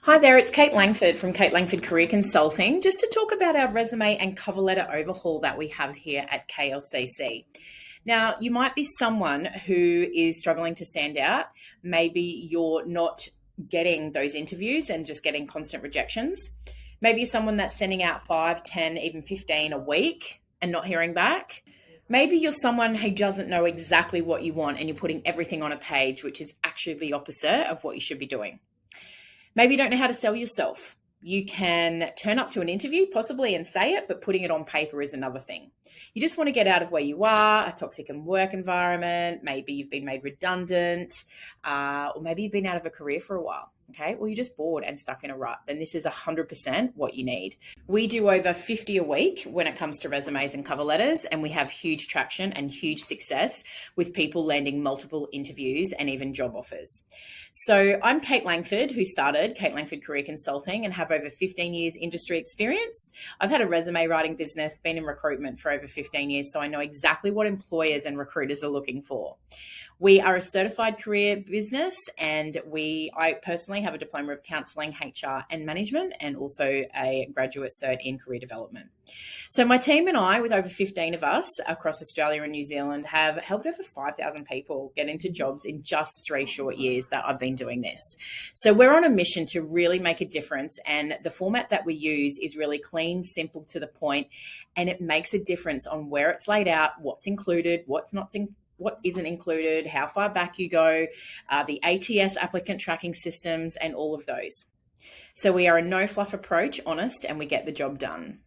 Hi there, it's Kate Langford from Kate Langford Career Consulting, just to talk about our resume and cover letter overhaul that we have here at KLCC. Now, you might be someone who is struggling to stand out. Maybe you're not getting those interviews and just getting constant rejections. Maybe you're someone that's sending out 5, 10, even 15 a week and not hearing back. Maybe you're someone who doesn't know exactly what you want and you're putting everything on a page, which is actually the opposite of what you should be doing. Maybe you don't know how to sell yourself. You can turn up to an interview possibly and say it, but putting it on paper is another thing. You just want to get out of where you are, a toxic work environment. Maybe you've been made redundant, or maybe you've been out of a career for a while. Okay, or you're just bored and stuck in a rut, then this is 100% what you need. We do over 50 a week when it comes to resumes and cover letters, and we have huge traction and huge success with people landing multiple interviews and even job offers. So I'm Kate Langford, who started Kate Langford Career Consulting and have over 15 years industry experience. I've had a resume writing business, been in recruitment for over 15 years, so I know exactly what employers and recruiters are looking for. We are a certified career business, and I personally have a diploma of counselling, HR and management, and also a graduate cert in career development. So my team and I, with over 15 of us across Australia and New Zealand, have helped over 5,000 people get into jobs in just 3 short years that I've been doing this. So we're on a mission to really make a difference, and the format that we use is really clean, simple, to the point, and it makes a difference on where it's laid out, what's included, what isn't included, how far back you go, the ATS applicant tracking systems, and all of those. So we are a no fluff approach, honest, and we get the job done.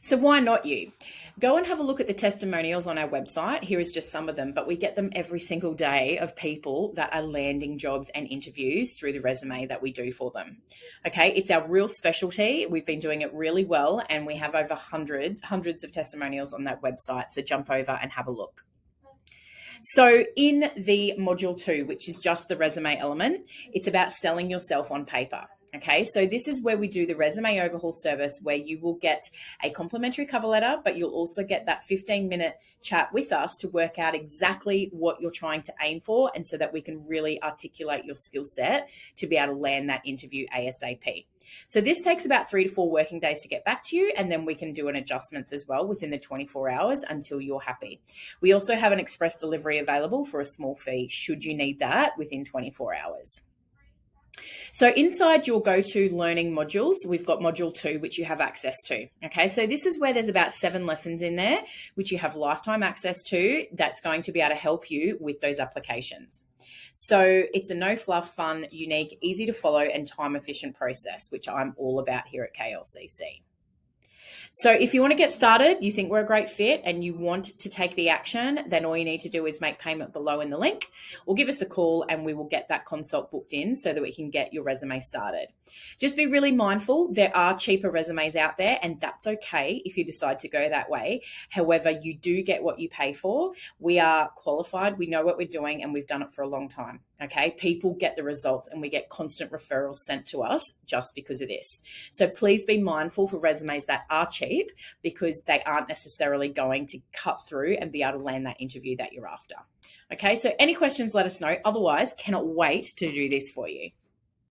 So why not you? Go and have a look at the testimonials on our website. Here is just some of them, but we get them every single day of people that are landing jobs and interviews through the resume that we do for them. Okay, it's our real specialty. We've been doing it really well, and we have over hundreds of testimonials on that website. So jump over and have a look. So in the module 2, which is just the resume element, it's about selling yourself on paper. Okay, so this is where we do the resume overhaul service, where you will get a complimentary cover letter, but you'll also get that 15-minute chat with us to work out exactly what you're trying to aim for, and so that we can really articulate your skill set to be able to land that interview ASAP. So this takes about 3 to 4 working days to get back to you, and then we can do an adjustments as well within the 24 hours until you're happy. We also have an express delivery available for a small fee should you need that within 24 hours. So inside your go-to learning modules, we've got module 2, which you have access to. Okay, so this is where there's about 7 lessons in there, which you have lifetime access to. That's going to be able to help you with those applications. So it's a no fluff, fun, unique, easy to follow and time efficient process, which I'm all about here at KLCC. So if you want to get started, you think we're a great fit and you want to take the action, then all you need to do is make payment below in the link, or give us a call and we will get that consult booked in so that we can get your resume started. Just be really mindful, there are cheaper resumes out there, and that's okay if you decide to go that way. However, you do get what you pay for. We are qualified, we know what we're doing, and we've done it for a long time. Okay, people get the results and we get constant referrals sent to us just because of this. So please be mindful for resumes that are cheap, because they aren't necessarily going to cut through and be able to land that interview that you're after. Okay, so any questions, let us know. Otherwise, cannot wait to do this for you.